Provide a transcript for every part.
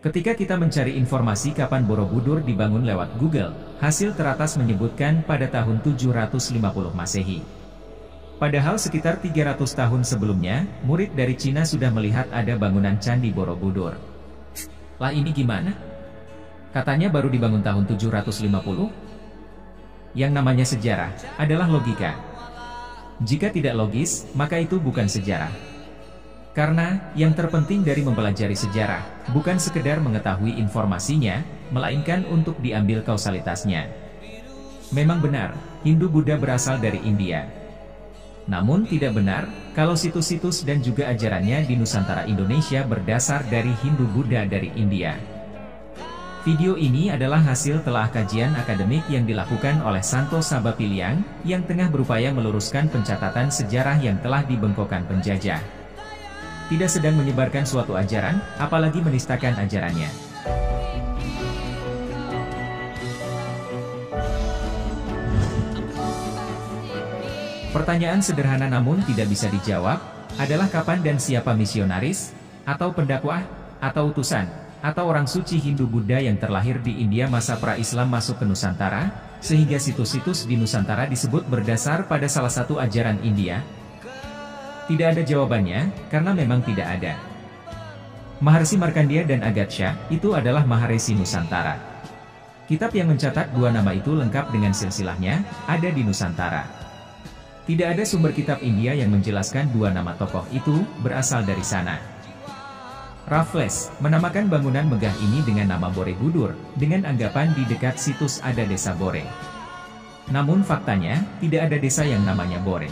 Ketika kita mencari informasi kapan Borobudur dibangun lewat Google, hasil teratas menyebutkan pada tahun 750 Masehi. Padahal sekitar 300 tahun sebelumnya, murid dari Cina sudah melihat ada bangunan Candi Borobudur. Lah ini gimana? Katanya baru dibangun tahun 750? Yang namanya sejarah adalah logika. Jika tidak logis, maka itu bukan sejarah. Karena, yang terpenting dari mempelajari sejarah, bukan sekedar mengetahui informasinya, melainkan untuk diambil kausalitasnya. Memang benar, Hindu-Buddha berasal dari India. Namun tidak benar, kalau situs-situs dan juga ajarannya di Nusantara Indonesia berdasar dari Hindu-Buddha dari India. Video ini adalah hasil telah kajian akademik yang dilakukan oleh Santo Sabapiliang, yang tengah berupaya meluruskan pencatatan sejarah yang telah dibengkokkan penjajah. Tidak sedang menyebarkan suatu ajaran, apalagi menistakan ajarannya. Pertanyaan sederhana namun tidak bisa dijawab, adalah kapan dan siapa misionaris, atau pendakwah, atau utusan, atau orang suci Hindu-Buddha yang terlahir di India masa pra-Islam masuk ke Nusantara, sehingga situs-situs di Nusantara disebut berdasar pada salah satu ajaran India? Tidak ada jawabannya, karena memang tidak ada. Maharsi Markandeya dan Agatsha, itu adalah Maharesi Nusantara. Kitab yang mencatat dua nama itu lengkap dengan silsilahnya, ada di Nusantara. Tidak ada sumber kitab India yang menjelaskan dua nama tokoh itu berasal dari sana. Raffles menamakan bangunan megah ini dengan nama Borobudur, dengan anggapan di dekat situs ada desa Bore. Namun faktanya, tidak ada desa yang namanya Bore.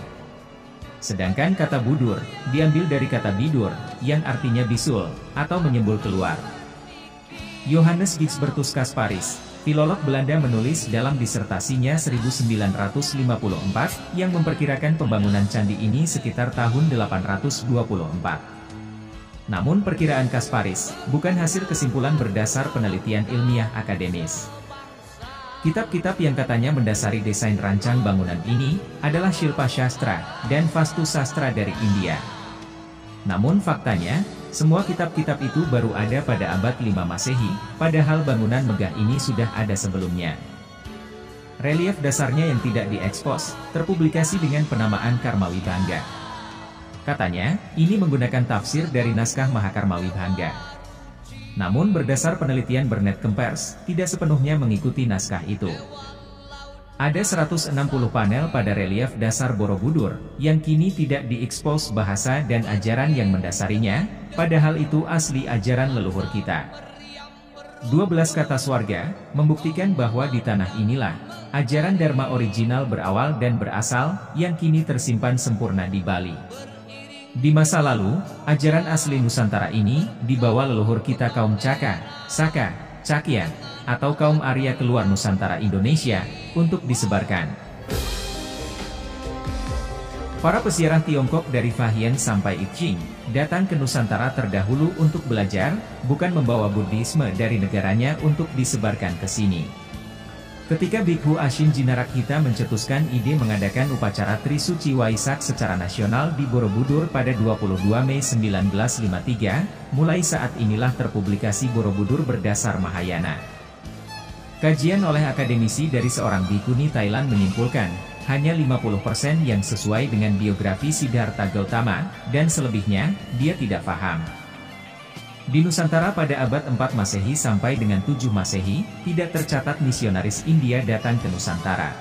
Sedangkan kata Budur, diambil dari kata bidur, yang artinya bisul, atau menyembul keluar. Johannes Gisbertus Kasparis, filolog Belanda menulis dalam disertasinya 1954, yang memperkirakan pembangunan candi ini sekitar tahun 824. Namun perkiraan Kasparis, bukan hasil kesimpulan berdasar penelitian ilmiah akademis. Kitab-kitab yang katanya mendasari desain rancang bangunan ini, adalah Shilpa Shastra, dan Vastu Sastra dari India. Namun faktanya, semua kitab-kitab itu baru ada pada abad 5 Masehi, padahal bangunan megah ini sudah ada sebelumnya. Relief dasarnya yang tidak diekspos, terpublikasi dengan penamaan Karmawibhanga. Katanya, ini menggunakan tafsir dari naskah Mahakarmawibhanga. Namun berdasar penelitian Bernard Kempers, tidak sepenuhnya mengikuti naskah itu. Ada 160 panel pada relief dasar Borobudur, yang kini tidak diekspos bahasa dan ajaran yang mendasarinya, padahal itu asli ajaran leluhur kita. 12 kata swarga, membuktikan bahwa di tanah inilah, ajaran Dharma original berawal dan berasal, yang kini tersimpan sempurna di Bali. Di masa lalu, ajaran asli Nusantara ini, dibawa leluhur kita kaum Caka, Saka, Cakya, atau kaum Arya keluar Nusantara Indonesia, untuk disebarkan. Para pesiarah Tiongkok dari Fahian sampai I Ching, datang ke Nusantara terdahulu untuk belajar, bukan membawa Buddhisme dari negaranya untuk disebarkan ke sini. Ketika Bhikkhu Ashin Jinarakkhita mencetuskan ide mengadakan upacara Trisuci Waisak secara nasional di Borobudur pada 22 Mei 1953, mulai saat inilah terpublikasi Borobudur berdasar Mahayana. Kajian oleh akademisi dari seorang bhikkhuni Thailand menyimpulkan, hanya 50% yang sesuai dengan biografi Siddhartha Gautama, dan selebihnya, dia tidak paham. Di Nusantara pada abad 4 Masehi sampai dengan 7 Masehi, tidak tercatat misionaris India datang ke Nusantara.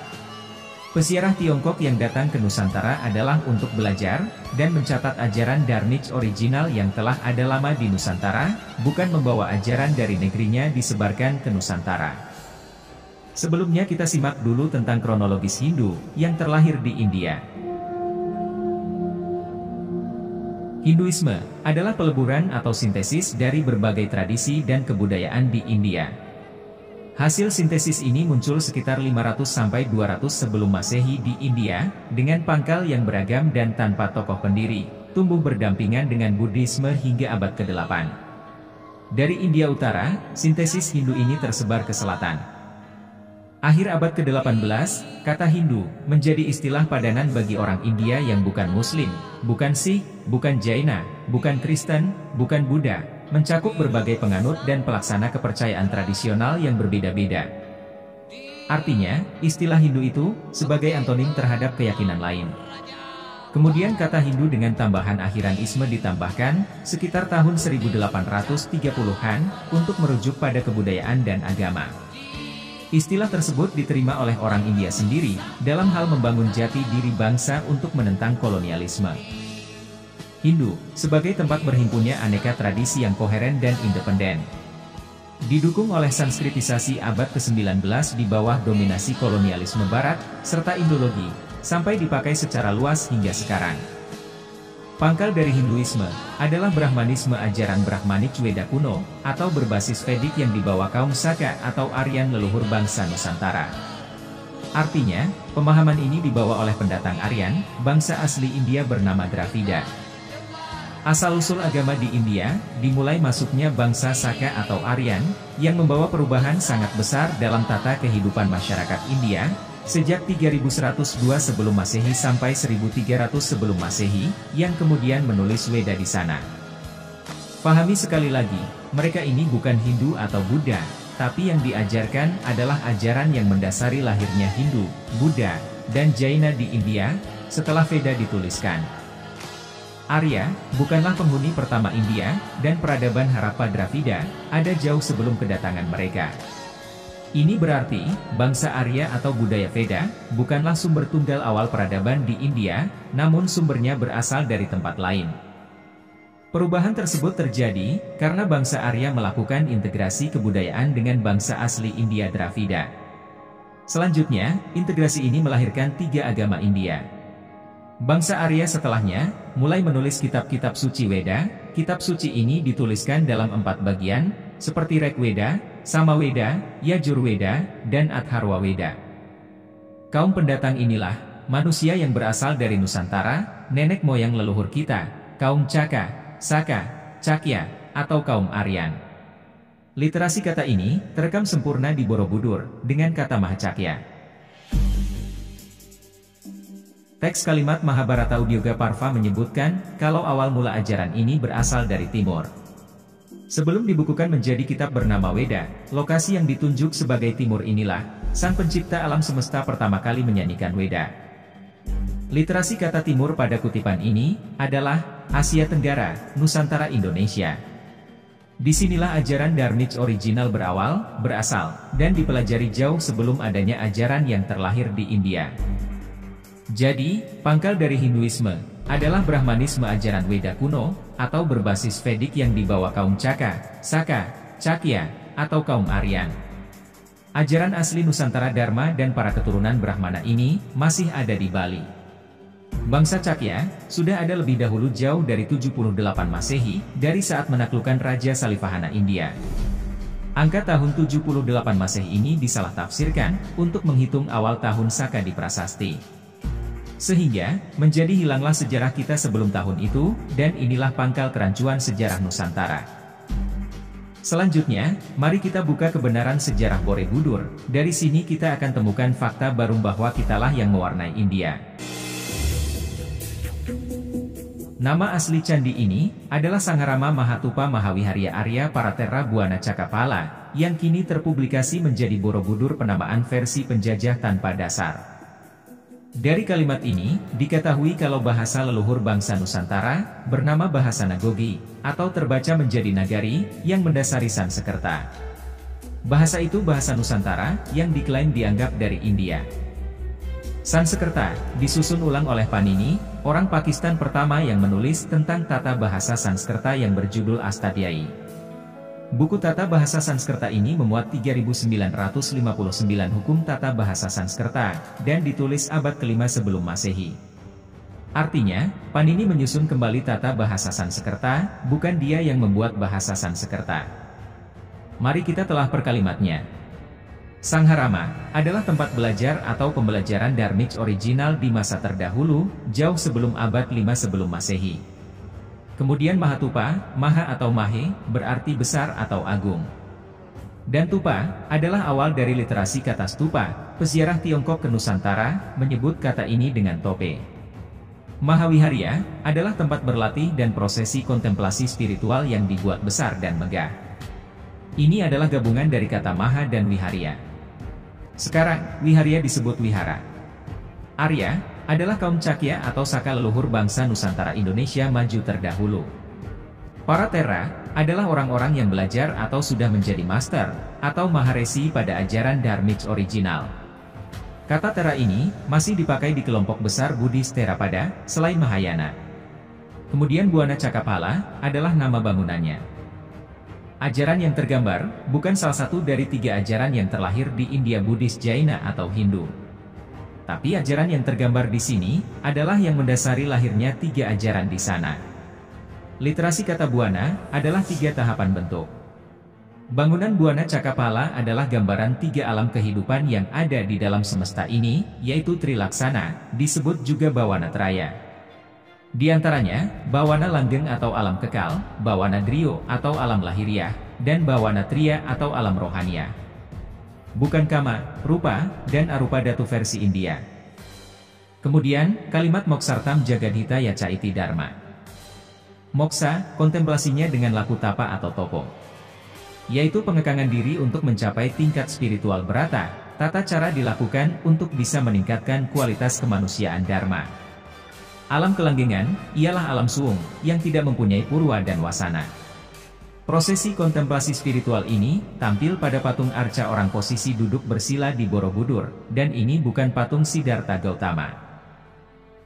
Pesiarah Tiongkok yang datang ke Nusantara adalah untuk belajar, dan mencatat ajaran Dharmich original yang telah ada lama di Nusantara, bukan membawa ajaran dari negerinya disebarkan ke Nusantara. Sebelumnya kita simak dulu tentang kronologis Hindu, yang terlahir di India. Hinduisme adalah peleburan atau sintesis dari berbagai tradisi dan kebudayaan di India. Hasil sintesis ini muncul sekitar 500–200 sebelum Masehi di India, dengan pangkal yang beragam dan tanpa tokoh pendiri, tumbuh berdampingan dengan Buddhisme hingga abad ke-8. Dari India Utara, sintesis Hindu ini tersebar ke selatan. Akhir abad ke-18, kata Hindu menjadi istilah padanan bagi orang India yang bukan Muslim, bukan Sikh, bukan Jaina, bukan Kristen, bukan Buddha, mencakup berbagai penganut dan pelaksana kepercayaan tradisional yang berbeda-beda. Artinya, istilah Hindu itu sebagai antonim terhadap keyakinan lain. Kemudian kata Hindu dengan tambahan akhiran isme ditambahkan sekitar tahun 1830-an untuk merujuk pada kebudayaan dan agama. Istilah tersebut diterima oleh orang India sendiri dalam hal membangun jati diri bangsa untuk menentang kolonialisme. Hindu, sebagai tempat berhimpunnya aneka tradisi yang koheren dan independen. Didukung oleh sanskritisasi abad ke-19 di bawah dominasi kolonialisme barat, serta Indologi, sampai dipakai secara luas hingga sekarang. Pangkal dari Hinduisme adalah Brahmanisme, ajaran Brahmanik Weda kuno, atau berbasis Vedik yang dibawa kaum Saka atau Aryan leluhur bangsa Nusantara. Artinya, pemahaman ini dibawa oleh pendatang Aryan, bangsa asli India bernama Dravida. Asal-usul agama di India, dimulai masuknya bangsa Saka atau Aryan, yang membawa perubahan sangat besar dalam tata kehidupan masyarakat India, sejak 3102 sebelum Masehi sampai 1300 sebelum Masehi, yang kemudian menulis Weda di sana. Pahami sekali lagi, mereka ini bukan Hindu atau Buddha, tapi yang diajarkan adalah ajaran yang mendasari lahirnya Hindu, Buddha, dan Jaina di India, setelah Veda dituliskan. Arya, bukanlah penghuni pertama India, dan peradaban Harappa Dravida, ada jauh sebelum kedatangan mereka. Ini berarti, bangsa Arya atau budaya Veda, bukanlah sumber tunggal awal peradaban di India, namun sumbernya berasal dari tempat lain. Perubahan tersebut terjadi, karena bangsa Arya melakukan integrasi kebudayaan dengan bangsa asli India Dravida. Selanjutnya, integrasi ini melahirkan 3 agama India. Bangsa Arya setelahnya, mulai menulis kitab-kitab suci Weda. Kitab suci ini dituliskan dalam 4 bagian, seperti Rigveda, Samaveda, Yajurveda, dan Atharvaveda. Kaum pendatang inilah, manusia yang berasal dari Nusantara, nenek moyang leluhur kita, kaum Caka, Saka, Cakya, atau kaum Aryan. Literasi kata ini, terekam sempurna di Borobudur, dengan kata Mahacakya. Teks kalimat Mahabharata Udyoga Parva menyebutkan, kalau awal mula ajaran ini berasal dari timur. Sebelum dibukukan menjadi kitab bernama Weda, lokasi yang ditunjuk sebagai timur inilah, sang pencipta alam semesta pertama kali menyanyikan Weda. Literasi kata timur pada kutipan ini, adalah, Asia Tenggara, Nusantara Indonesia. Disinilah ajaran Dharmij original berasal, dan dipelajari jauh sebelum adanya ajaran yang terlahir di India. Jadi, pangkal dari Hinduisme, adalah Brahmanisme ajaran Weda kuno, atau berbasis Vedik yang dibawa kaum Caka, Saka, Cakya, atau kaum Aryan. Ajaran asli Nusantara Dharma dan para keturunan Brahmana ini, masih ada di Bali. Bangsa Cakya, sudah ada lebih dahulu jauh dari 78 Masehi, dari saat menaklukkan Raja Salivahana India. Angka tahun 78 Masehi ini disalah tafsirkan, untuk menghitung awal tahun Saka di Prasasti. Sehingga, menjadi hilanglah sejarah kita sebelum tahun itu, dan inilah pangkal kerancuan sejarah Nusantara. Selanjutnya, mari kita buka kebenaran sejarah Borobudur. Dari sini kita akan temukan fakta baru bahwa kitalah yang mewarnai India. Nama asli candi ini, adalah Sangharama Mahatupa Mahawiharya Arya Paraterra Buana Cakapala, yang kini terpublikasi menjadi Borobudur penamaan versi penjajah tanpa dasar. Dari kalimat ini, diketahui kalau bahasa leluhur bangsa Nusantara, bernama bahasa Nagogi, atau terbaca menjadi Nagari, yang mendasari Sanskerta. Bahasa itu bahasa Nusantara, yang diklaim dianggap dari India. Sanskerta, disusun ulang oleh Panini, orang Pakistan pertama yang menulis tentang tata bahasa Sanskerta yang berjudul Astadhyai. Buku tata bahasa Sanskerta ini memuat 3959 hukum tata bahasa Sanskerta, dan ditulis abad ke-5 sebelum Masehi. Artinya, Panini menyusun kembali tata bahasa Sanskerta, bukan dia yang membuat bahasa Sanskerta. Mari kita telah per kalimatnya. Sangharama, adalah tempat belajar atau pembelajaran Dharmij original di masa terdahulu, jauh sebelum abad 5 sebelum Masehi. Kemudian Mahatupa, Maha atau Mahe, berarti besar atau agung. Dan Tupa, adalah awal dari literasi kata stupa, peziarah Tiongkok ke Nusantara, menyebut kata ini dengan tope. Mahawiharya adalah tempat berlatih dan prosesi kontemplasi spiritual yang dibuat besar dan megah. Ini adalah gabungan dari kata Maha dan Wiharya. Sekarang, Wiharya disebut wihara. Arya adalah kaum Cakya atau Saka leluhur bangsa Nusantara Indonesia maju terdahulu. Para Tera adalah orang-orang yang belajar atau sudah menjadi master atau maharesi pada ajaran Dharmic original. Kata Tera ini masih dipakai di kelompok besar Buddhis Theravada selain Mahayana. Kemudian Buana Cakapala adalah nama bangunannya. Ajaran yang tergambar bukan salah satu dari 3 ajaran yang terlahir di India Buddhis Jaina atau Hindu. Tapi ajaran yang tergambar di sini adalah yang mendasari lahirnya 3 ajaran di sana. Literasi kata Buana adalah 3 tahapan bentuk. Bangunan Buana Cakapala adalah gambaran 3 alam kehidupan yang ada di dalam semesta ini, yaitu Trilaksana, disebut juga Bawana Traya. Di antaranya, Bawana Langgeng atau alam kekal, Bawana Drio atau alam lahiriah, dan Bawana Triya atau alam rohania. Bukan kama, rupa, dan arupa datu versi India. Kemudian, kalimat Moksartam Jagadhita Yacaiti Dharma. Moksa, kontemplasinya dengan laku tapa atau topo, yaitu pengekangan diri untuk mencapai tingkat spiritual berata. Tata cara dilakukan untuk bisa meningkatkan kualitas kemanusiaan Dharma. Alam kelanggengan, ialah alam suung, yang tidak mempunyai purwa dan wasana. Prosesi kontemplasi spiritual ini, tampil pada patung arca orang posisi duduk bersila di Borobudur, dan ini bukan patung Siddhartha Gautama.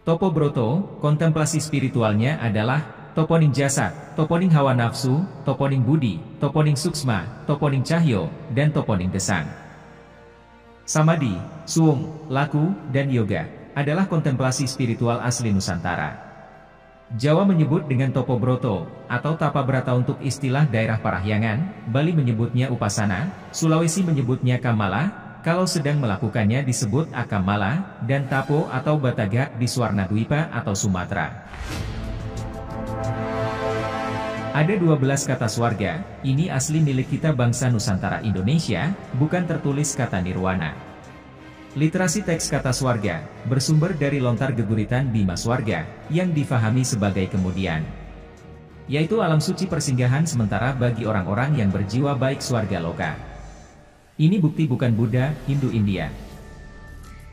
Topo Broto, kontemplasi spiritualnya adalah toponing jasad, toponing hawa nafsu, toponing budi, toponing suksma, toponing cahyo, dan toponing desang. Samadhi, suung, laku, dan yoga adalah kontemplasi spiritual asli Nusantara. Jawa menyebut dengan topo broto, atau tapa brata untuk istilah daerah Parahyangan, Bali menyebutnya upasana, Sulawesi menyebutnya kamala, kalau sedang melakukannya disebut akamala, dan tapo atau batagak di Swarnadwipa atau Sumatera. Ada 12 kata swarga, ini asli milik kita bangsa Nusantara Indonesia, bukan tertulis kata nirwana. Literasi teks kata swarga, bersumber dari lontar geguritan Bima Swarga, yang difahami sebagai kemudian, yaitu alam suci persinggahan sementara bagi orang-orang yang berjiwa baik swarga loka. Ini bukti bukan Buddha, Hindu India.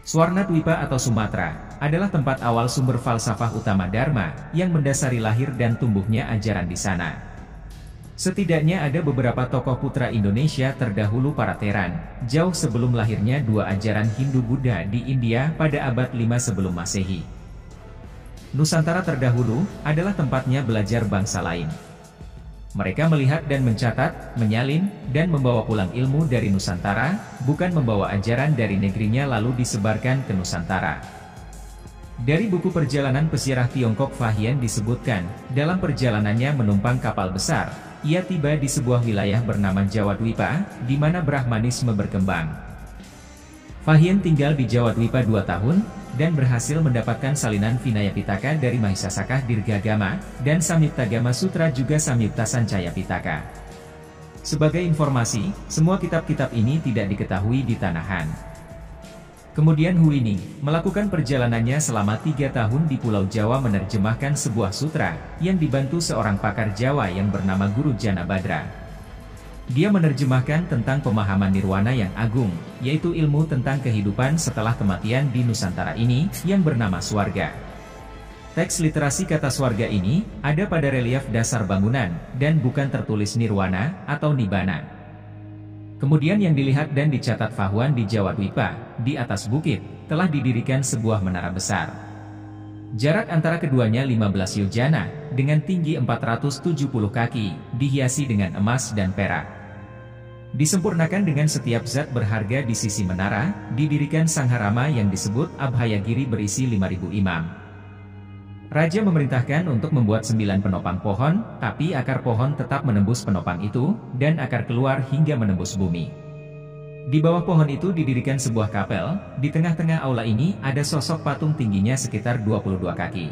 Swarnadwipa atau Sumatera adalah tempat awal sumber falsafah utama Dharma yang mendasari lahir dan tumbuhnya ajaran di sana. Setidaknya ada beberapa tokoh putra Indonesia terdahulu para Teran, jauh sebelum lahirnya 2 ajaran Hindu-Buddha di India pada abad 5 sebelum Masehi. Nusantara terdahulu adalah tempatnya belajar bangsa lain. Mereka melihat dan mencatat, menyalin, dan membawa pulang ilmu dari Nusantara, bukan membawa ajaran dari negerinya lalu disebarkan ke Nusantara. Dari buku perjalanan pesiarah Tiongkok Fahian disebutkan, dalam perjalanannya menumpang kapal besar, ia tiba di sebuah wilayah bernama Jawadwipa, di mana Brahmanisme berkembang. Fahian tinggal di Jawadwipa 2 tahun, dan berhasil mendapatkan salinan Vinaya Pitaka dari Mahisasaka Dirgagama, dan Samyuktagama Sutra juga Samyukta Sancaya Pitaka. Sebagai informasi, semua kitab-kitab ini tidak diketahui di tanah Han. Kemudian Huini melakukan perjalanannya selama 3 tahun di Pulau Jawa menerjemahkan sebuah sutra, yang dibantu seorang pakar Jawa yang bernama Guru Janabadra. Dia menerjemahkan tentang pemahaman nirwana yang agung, yaitu ilmu tentang kehidupan setelah kematian di Nusantara ini, yang bernama swarga. Teks literasi kata swarga ini, ada pada relief dasar bangunan, dan bukan tertulis nirwana, atau nibbana. Kemudian yang dilihat dan dicatat Fahuan di Jawadwipa, di atas bukit, telah didirikan sebuah menara besar. Jarak antara keduanya 15 yojana, dengan tinggi 470 kaki, dihiasi dengan emas dan perak. Disempurnakan dengan setiap zat berharga di sisi menara, didirikan sangharama yang disebut Abhayagiri berisi 5.000 imam. Raja memerintahkan untuk membuat 9 penopang pohon, tapi akar pohon tetap menembus penopang itu, dan akar keluar hingga menembus bumi. Di bawah pohon itu didirikan sebuah kapel, di tengah-tengah aula ini ada sosok patung tingginya sekitar 22 kaki.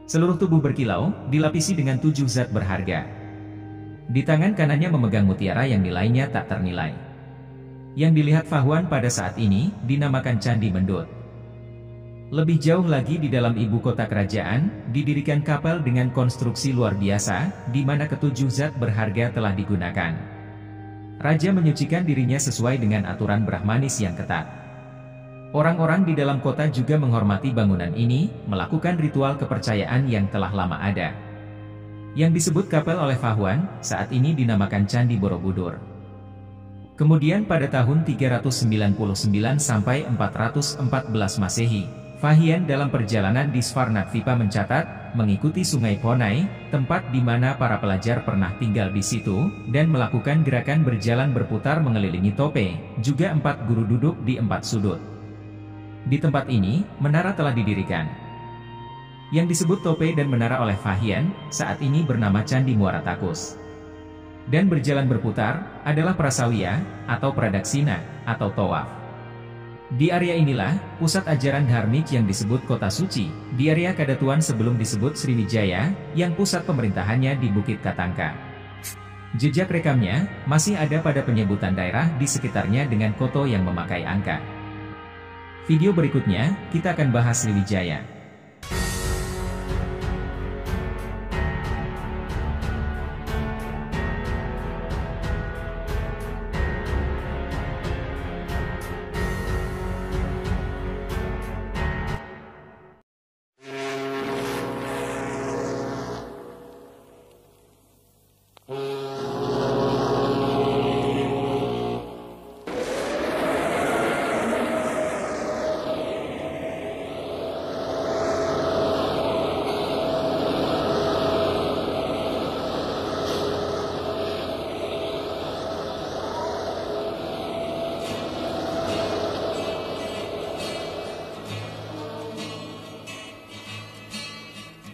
Seluruh tubuh berkilau, dilapisi dengan 7 zat berharga. Di tangan kanannya memegang mutiara yang nilainya tak ternilai. Yang dilihat Fahuan pada saat ini, dinamakan Candi Mendut. Lebih jauh lagi di dalam ibu kota kerajaan, didirikan kapel dengan konstruksi luar biasa, di mana ketujuh zat berharga telah digunakan. Raja menyucikan dirinya sesuai dengan aturan Brahmanis yang ketat. Orang-orang di dalam kota juga menghormati bangunan ini, melakukan ritual kepercayaan yang telah lama ada. Yang disebut kapel oleh Fahuan, saat ini dinamakan Candi Borobudur. Kemudian pada tahun 399 sampai 414 Masehi, Fahian dalam perjalanan di Svarnadvipa mencatat, mengikuti sungai Ponai, tempat di mana para pelajar pernah tinggal di situ, dan melakukan gerakan berjalan berputar mengelilingi Tope, juga 4 guru duduk di 4 sudut. Di tempat ini, menara telah didirikan. Yang disebut Tope dan menara oleh Fahian, saat ini bernama Candi Muara Takus. Dan berjalan berputar, adalah prasawiya, atau pradaksina, atau tawaf. Di area inilah, pusat ajaran dharmik yang disebut Kota Suci, di area Kadatuan sebelum disebut Sriwijaya, yang pusat pemerintahannya di Bukit Katangka. Jejak rekamnya, masih ada pada penyebutan daerah di sekitarnya dengan koto yang memakai angka. Video berikutnya, kita akan bahas Sriwijaya.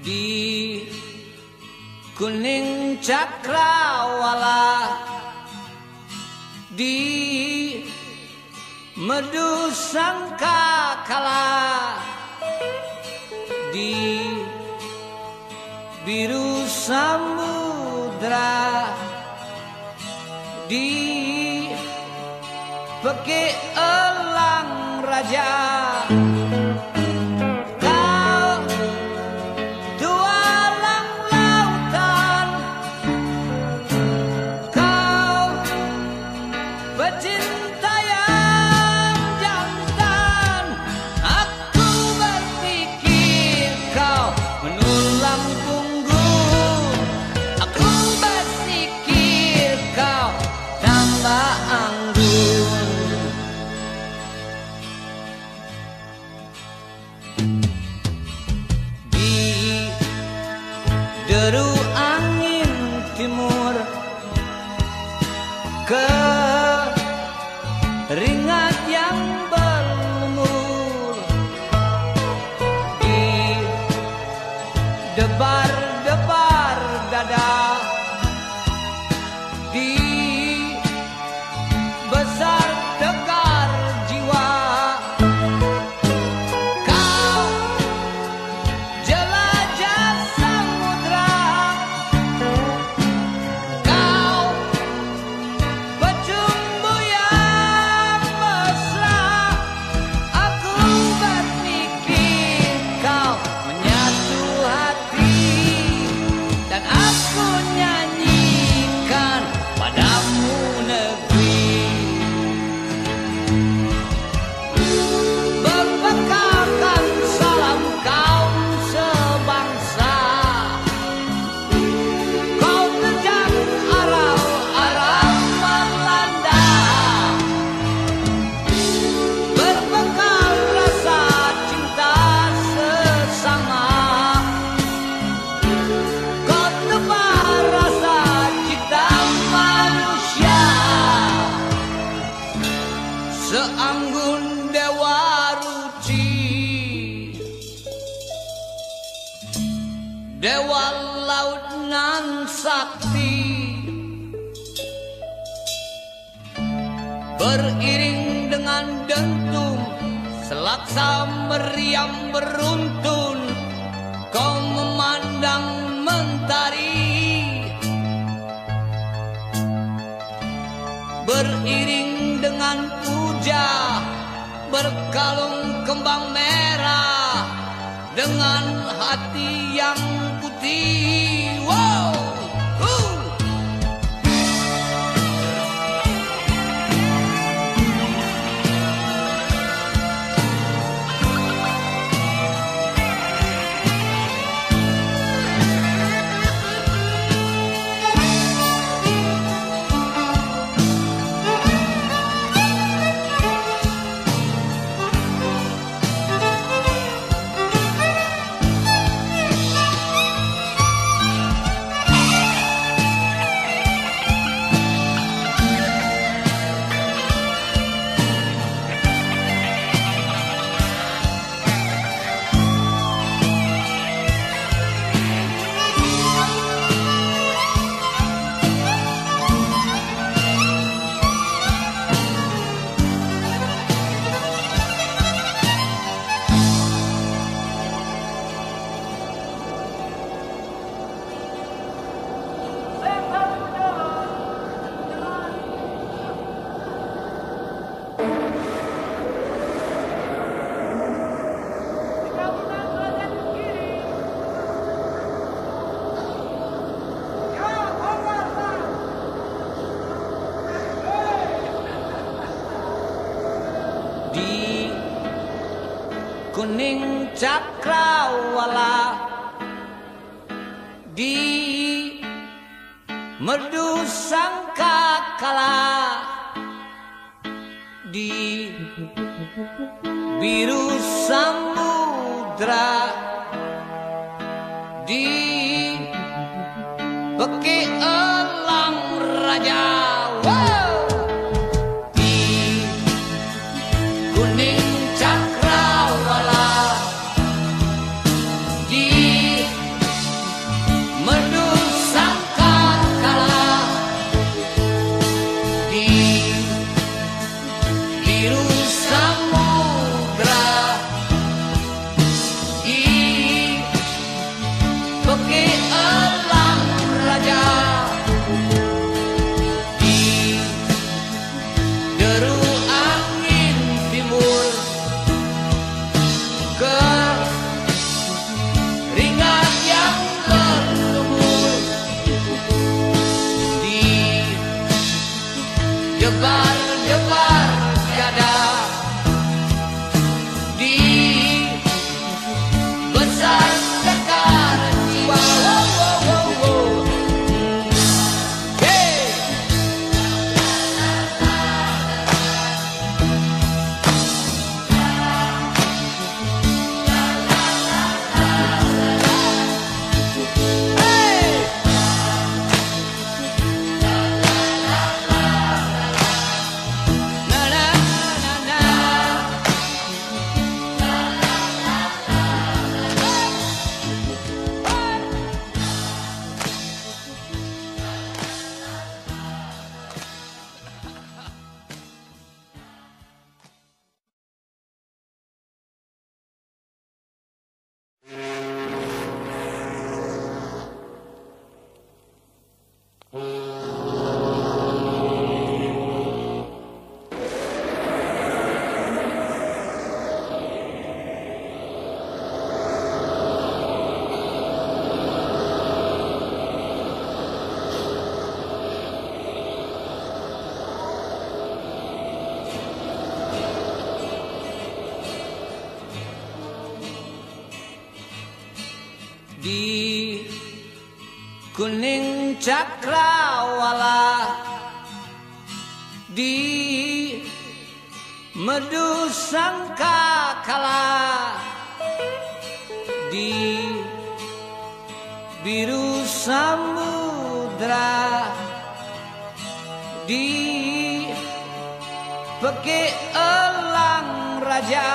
Di Kuning Cakrawala, di Merdu Sangkakala, di Biru Samudra, di Peki Elang Raja. Deru angin timur, keringat yang berlumur, di debar-debar dada, di besar tegar jiwa. Seanggun dewa ruci, dewa laut nan sakti, beriring dengan dentum selaksa meriam beruntun, kau memandang mentari, beriring dengan puja berkalung kembang merah dengan hati yang putih. Wow. Di kuning cakrawala, di merdu sangkakala, di biru samudra, di beki elang raja. Jebar-jebar tiada, di besar tekar jiwa. Hey. Di kuning cakrawala, di merdu sangkakala, di biru samudra, di beki elang raja.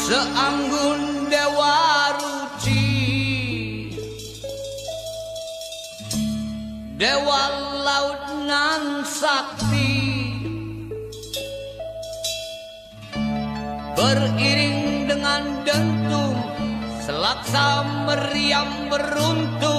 seanggun dewa ruci, dewa laut nan sakti, beriring dengan dentum selaksa meriam beruntung.